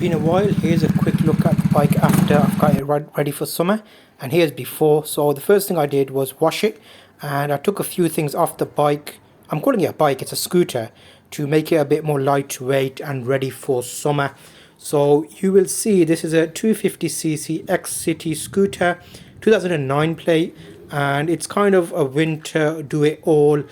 been a while. Here's a quick look at the bike after I've got it ready for summer, and here's before. So the first thing I did was wash it, and I took a few things off the bike. I'm calling it a bike, it's a scooter, to make it a bit more lightweight and ready for summer. So you will see this is a 250cc X City scooter, 2009 plate, and it's kind of a winter do it all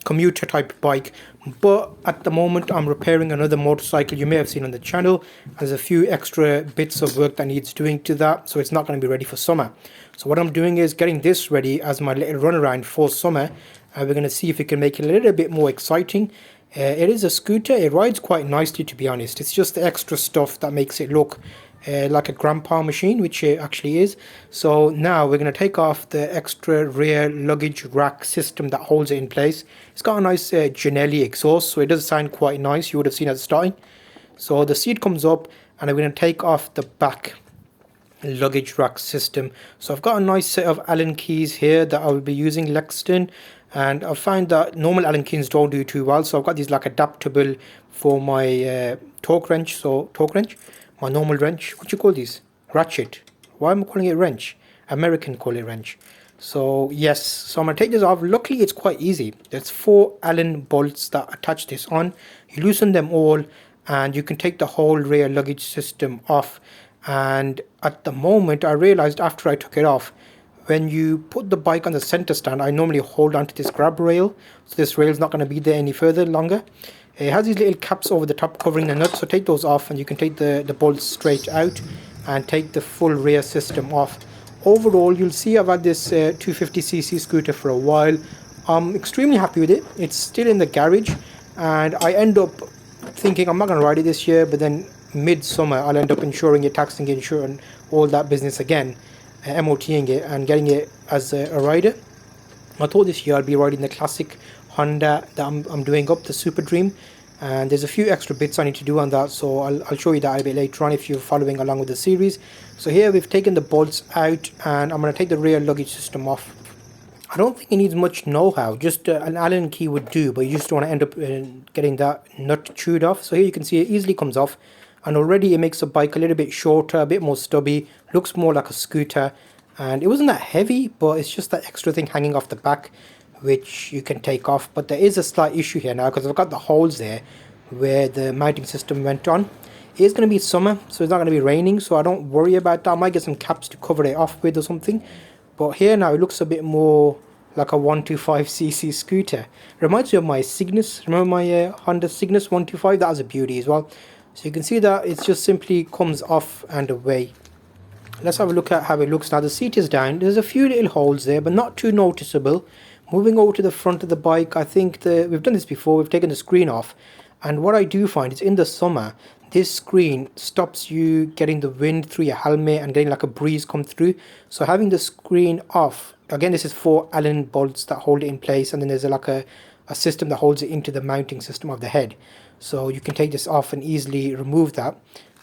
commuter type bike. But at the moment I'm repairing another motorcycle you may have seen on the channel. There's a few extra bits of work that needs doing to that, so it's not going to be ready for summer. So what I'm doing is getting this ready as my little runaround for summer, and we're going to see if we can make it a little bit more exciting. It is a scooter, it rides quite nicely, to be honest. It's just the extra stuff that makes it look like a grandpa machine, which it actually is. So now we're going to take off the extra rear luggage rack system that holds it in place. It's got a nice Janelli exhaust, so it does sound quite nice. You would have seen at the starting. So the seat comes up, and I'm going to take off the back luggage rack system. So I've got a nice set of Allen keys here that I will be using, Lexington, and I find that normal Allen keys don't do too well, so I've got these like adaptable for my torque wrench. So torque wrench, my normal wrench, what you call these, ratchet, why am I calling it wrench? American call it wrench. So yes, so I'm going to take this off. Luckily it's quite easy. There's 4 Allen bolts that attach this on. You loosen them all and you can take the whole rear luggage system off. And at the moment I realized after I took it off, when you put the bike on the center stand, I normally hold on to this grab rail, so this rail is not going to be there any further longer. It has these little caps over the top covering the nuts, so take those off and you can take the bolts straight out and take the full rear system off. Overall, you'll see I've had this 250cc scooter for a while. I'm extremely happy with it. It's still in the garage, and I end up thinking I'm not going to ride it this year, but then mid-summer I'll end up insuring it, taxing it, insuring all that business again, MOTing it and getting it as a rider. I thought this year I'll be riding the classic Honda that I'm doing up, the Super Dream, and there's a few extra bits I need to do on that, so I'll show you that a bit later on if you're following along with the series. So here we've taken the bolts out, and I'm going to take the rear luggage system off. I don't think it needs much know-how, just an Allen key would do, but you just don't want to end up getting that nut chewed off. So here you can see it easily comes off, and already it makes the bike a little bit shorter, a bit more stubby, looks more like a scooter. And it wasn't that heavy, but it's just that extra thing hanging off the back which you can take off. But there is a slight issue here now, because I've got the holes there where the mounting system went on. It is going to be summer, so it's not going to be raining, so I don't worry about that. I might get some caps to cover it off with or something. But here now it looks a bit more like a 125cc scooter. Reminds me of my Cygnus. Remember my Honda Cygnus 125? That was a beauty as well. So you can see that it just simply comes off and away. Let's have a look at how it looks now. The seat is down. There's a few little holes there, but not too noticeable. Moving over to the front of the bike, I think we've done this before. We've taken the screen off, and what I do find is in the summer, this screen stops you getting the wind through your helmet and getting like a breeze come through. So having the screen off, again, this is 4 Allen bolts that hold it in place, and then there's like a system that holds it into the mounting system of the head. So you can take this off and easily remove that.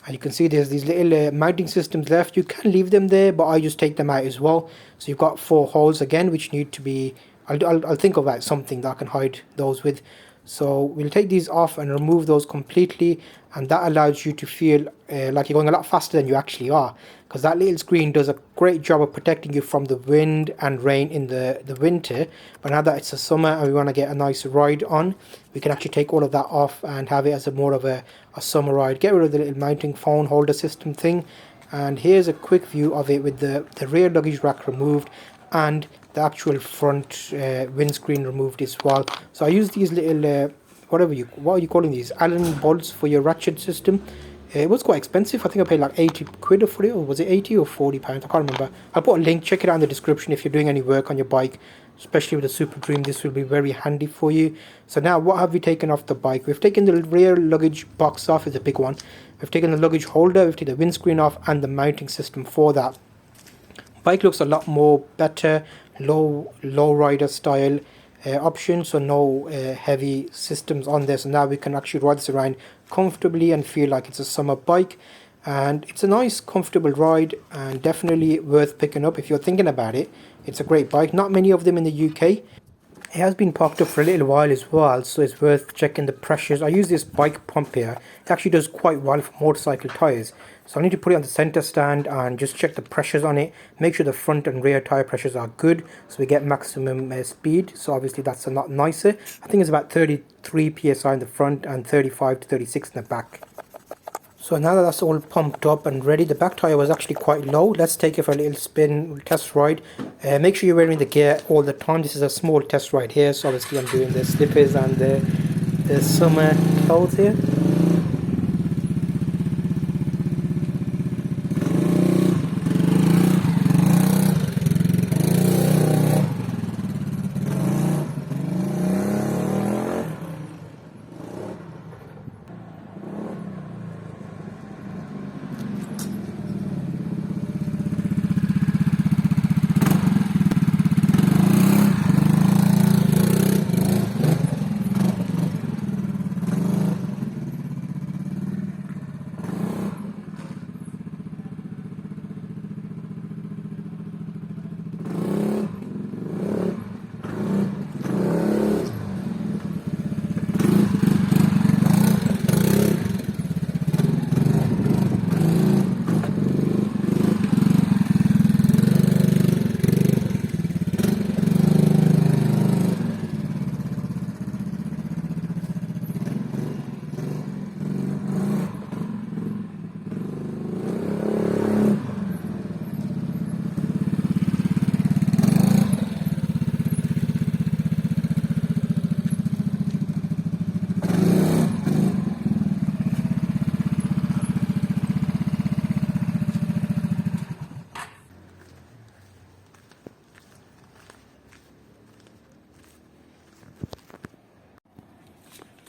And you can see there's these little mounting systems left. You can leave them there, but I just take them out as well. So you've got 4 holes again, which need to be, I'll think about something that I can hide those with. So we'll take these off and remove those completely, and that allows you to feel like you're going a lot faster than you actually are, because that little screen does a great job of protecting you from the wind and rain in the winter. But now that it's a summer and we want to get a nice ride on, we can actually take all of that off and have it as more of a summer ride. Get rid of the little mounting phone holder system thing, and here's a quick view of it with the rear luggage rack removed and the actual front windscreen removed as well. So I use these little what are you calling these, Allen bolts for your ratchet system. It was quite expensive. I think I paid like 80 quid for it, or was it 80 or 40 pounds? I can't remember. I'll put a link, check it out in the description if you're doing any work on your bike, especially with the Super Dream. This will be very handy for you. So now what have we taken off the bike? We've taken the rear luggage box off, it's a big one. We've taken the luggage holder, we've taken the windscreen off, and the mounting system for that. Bike looks a lot more better, low rider style option, so no heavy systems on there. So now we can actually ride this around comfortably and feel like it's a summer bike, and it's a nice comfortable ride and definitely worth picking up if you're thinking about it. It's a great bike, not many of them in the UK. It has been parked up for a little while as well, so it's worth checking the pressures. I use this bike pump here. It actually does quite well for motorcycle tyres. So I need to put it on the centre stand and just check the pressures on it. Make sure the front and rear tyre pressures are good so we get maximum speed. So obviously that's a lot nicer. I think it's about 33 psi in the front and 35 to 36 in the back. So now that that's all pumped up and ready, the back tyre was actually quite low. Let's take it for a little spin, test ride. Make sure you're wearing the gear all the time. This is a small test ride here, so obviously I'm doing the slippers and the summer clothes here.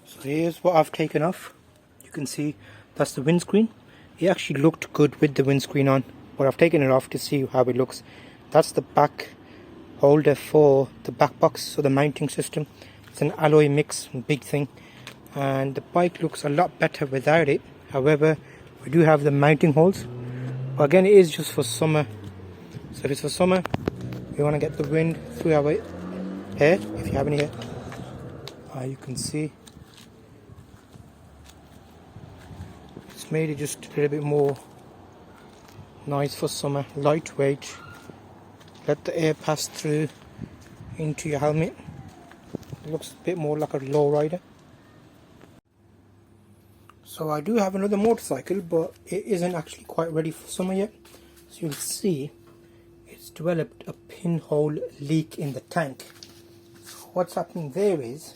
So here's what I've taken off. You can see that's the windscreen. It actually looked good with the windscreen on, but I've taken it off to see how it looks. That's the back holder for the back box, so the mounting system. It's an alloy mix, big thing, and the bike looks a lot better without it. However, we do have the mounting holes, but again, it is just for summer. So if it's for summer, we want to get the wind through our hair, if you have any hair. You can see it's made it just a little bit more nice for summer, lightweight. Let the air pass through into your helmet. It looks a bit more like a low rider. So I do have another motorcycle, but it isn't actually quite ready for summer yet. So you'll see it's developed a pinhole leak in the tank. So what's happening there is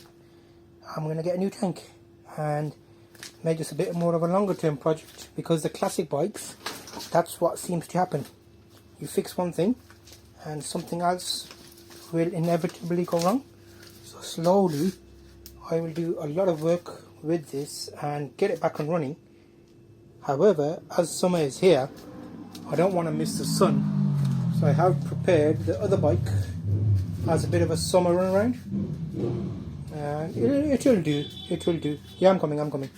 I'm going to get a new tank and make this a bit more of a longer term project, because the classic bikes, that's what seems to happen. You fix one thing and something else will inevitably go wrong. So slowly I will do a lot of work with this and get it back and running. However, as summer is here, I don't want to miss the sun, so I have prepared the other bike as a bit of a summer run around, and it will do. Yeah, I'm coming.